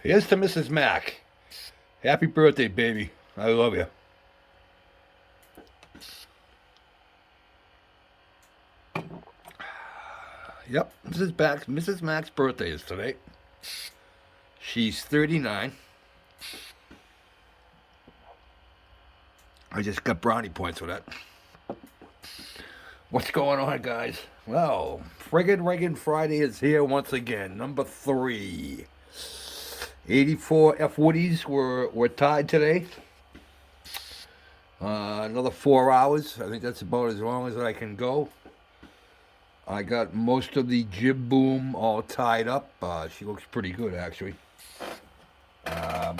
Here's to Mrs. Mac. Happy birthday, baby. I love you. Yep, Mrs. Mac's birthday is today. She's 39. I just got brownie points for that. What's going on, guys? Well, Friggin Riggin Friday is here once again. Number 3. 84 F Woodies were tied today. Another 4 hours. I think that's about as long as I can go. I got most of the jib boom all tied up. She looks pretty good, actually. Um,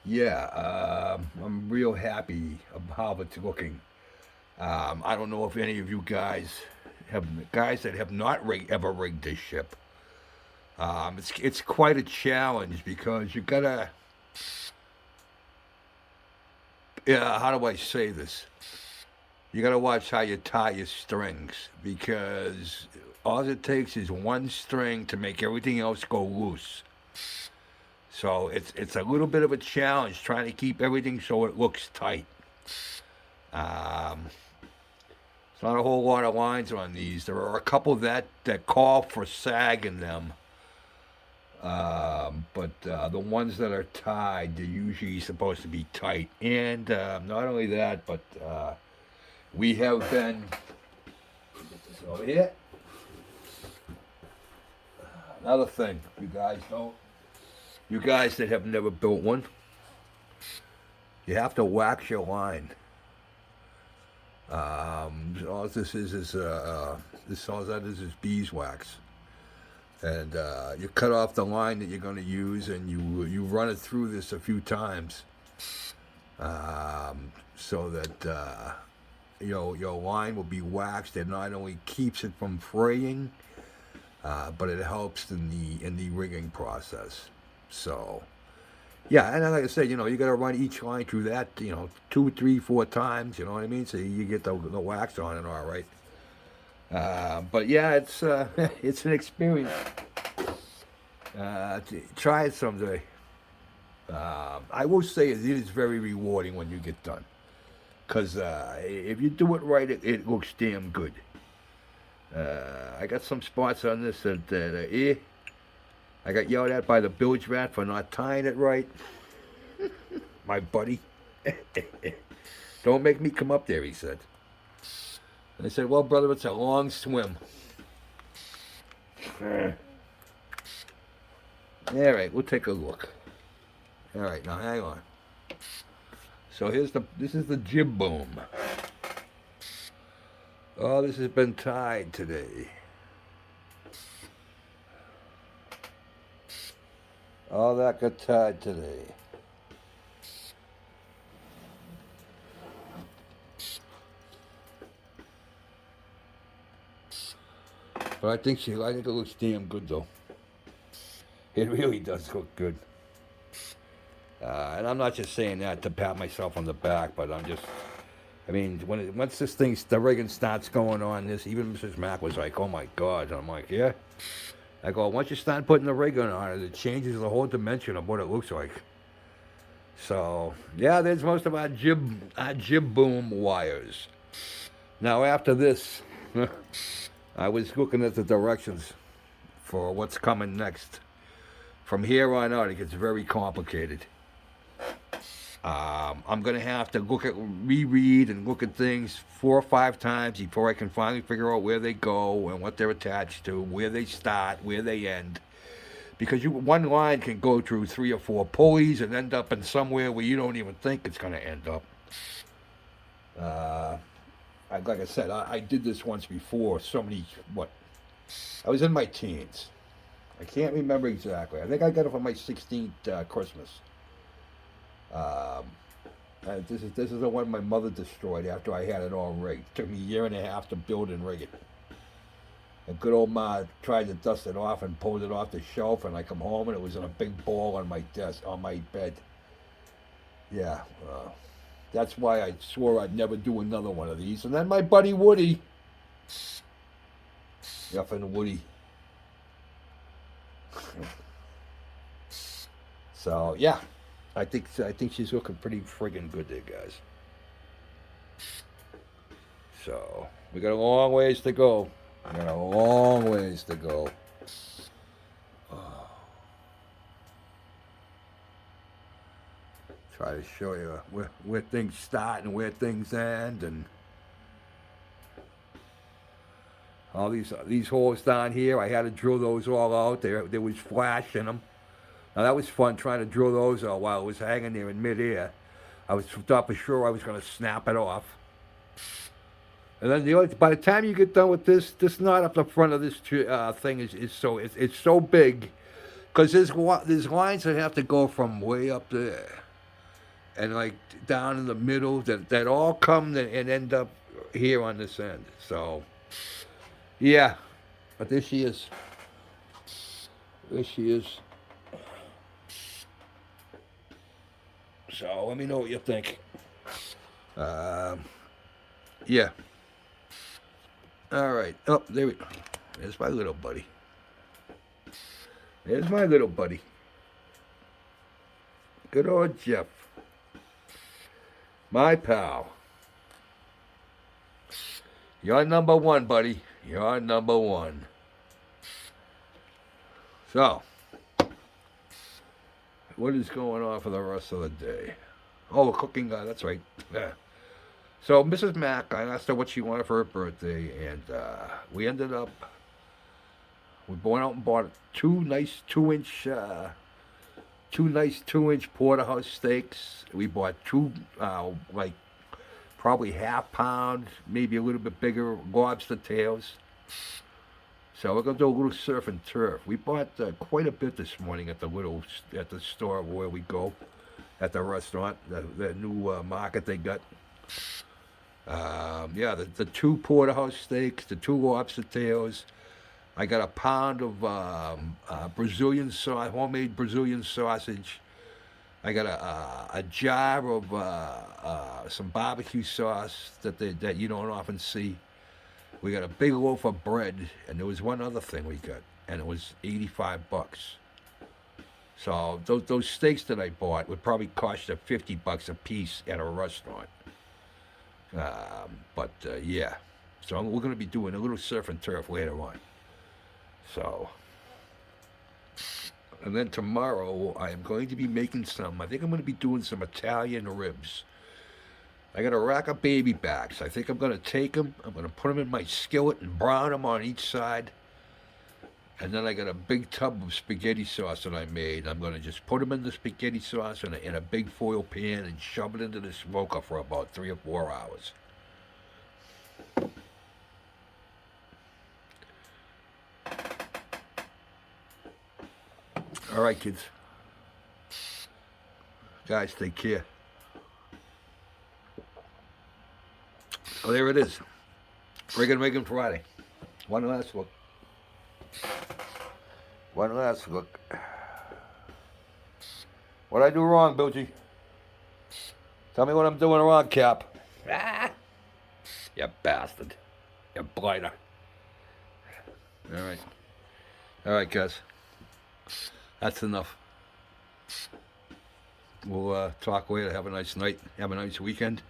yeah, I'm real happy of how it's looking. I don't know if any of you guys that have not ever rigged this ship. It's quite a challenge because you gotta. Yeah, how do I say this? You gotta watch how you tie your strings because all it takes is one string to make everything else go loose. So it's a little bit of a challenge trying to keep everything so it looks tight. Um, it's not a whole lot of lines on these. There are a couple that call for sag in them. But the ones that are tied, they're usually supposed to be tight. And not only that, but we have been. Get this over here. Another thing, you guys that have never built one, you have to wax your line. All this is all that is beeswax, and you cut off the line that you're going to use, and you run it through this a few times, so that your line will be waxed. It not only keeps it from fraying, but it helps in the rigging process. So. Yeah, and like I said, you got to run each line through that, 2, 3, 4 times. You know what I mean? So you get the wax on it all right. But yeah, it's it's an experience. Try it someday. I will say it is very rewarding when you get done, because if you do it right, it looks damn good. I got some spots on this that I got yelled at by the bilge rat for not tying it right. My buddy. Don't make me come up there, he said. And I said, well, brother, it's a long swim. All right, we'll take a look. All right, now hang on. So this is the jib boom. Oh, this has been tied today. All that got tied today. But I think it looks damn good though. It really does look good. And I'm not just saying that to pat myself on the back, but I mean, once the rigging starts going on, even Mrs. Mac was like, "Oh my God!" And I'm like, "Yeah." I go, once you start putting the rigging on it, it changes the whole dimension of what it looks like. So yeah, there's most of our jib boom wires. Now after this, I was looking at the directions for what's coming next. From here on out, it gets very complicated. I'm gonna have to reread and look at things 4 or 5 times before I can finally figure out where they go and what they're attached to, where they start, where they end. Because one line can go through 3 or 4 pulleys and end up in somewhere where you don't even think it's gonna end up. Uh, like I said, I did this once before. I was in my teens. I can't remember exactly. I think I got it for my 16th Christmas. Um, this is the one my mother destroyed after I had it all rigged. It took me a year and a half to build and rig it. And good old Ma tried to dust it off and pulled it off the shelf, and I come home and it was in a big ball on my desk, on my bed. Yeah, that's why I swore I'd never do another one of these. And then my buddy Woody, effing Woody. So yeah, I think she's looking pretty friggin' good there, guys. So we got a long ways to go. We got a long ways to go. Try to show you where things start and where things end, and all these holes down here. I had to drill those all out. There was flash in them. Now that was fun trying to drill those out while it was hanging there in midair. I was thought for sure I was going to snap it off. And then by the time you get done with this knot up the front of this thing is so it's so big because there's lines that have to go from way up there and like down in the middle that all come and end up here on this end. So yeah, but there she is. There she is. So let me know what you think. Yeah. All right. Oh, there we go. There's my little buddy. There's my little buddy. Good old Jeff. My pal. You're number one, buddy. You're number one. So, what is going on for the rest of the day? Oh, we're cooking. That's right. Yeah. So Mrs. Mack, I asked her what she wanted for her birthday, and we ended up. We went out and bought two nice 2-inch porterhouse steaks. We bought two like probably half-pound, maybe a little bit bigger lobster tails. So we're gonna do a little surf and turf. We bought quite a bit this morning at the store where we go, at the restaurant, the new market they got. Yeah, the two porterhouse steaks, the two lobster tails. I got a pound of Brazilian sauce, homemade Brazilian sausage. I got a jar of some barbecue sauce that you don't often see. We got a big loaf of bread, and there was one other thing we got, and it was $85. So those steaks that I bought would probably cost you $50 a piece at a restaurant. But yeah, so we're going to be doing a little surf and turf later on. So, and then tomorrow I am going to be making I think I'm going to be doing some Italian ribs. I got a rack of baby backs. I think I'm going to take them, I'm going to put them in my skillet and brown them on each side. And then I got a big tub of spaghetti sauce that I made. I'm going to just put them in the spaghetti sauce in a big foil pan and shove it into the smoker for about 3 or 4 hours. All right, kids. Guys, take care. Oh, there it is. Riggin Friday. One last look. One last look. What I do wrong, Bilgy? Tell me what I'm doing wrong, Cap. Ah, you bastard. You blighter. All right. All right, guys. That's enough. We'll talk later. Have a nice night. Have a nice weekend.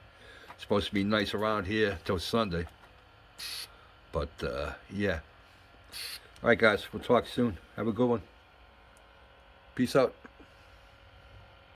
It's supposed to be nice around here till Sunday. But, yeah. All right, guys. We'll talk soon. Have a good one. Peace out.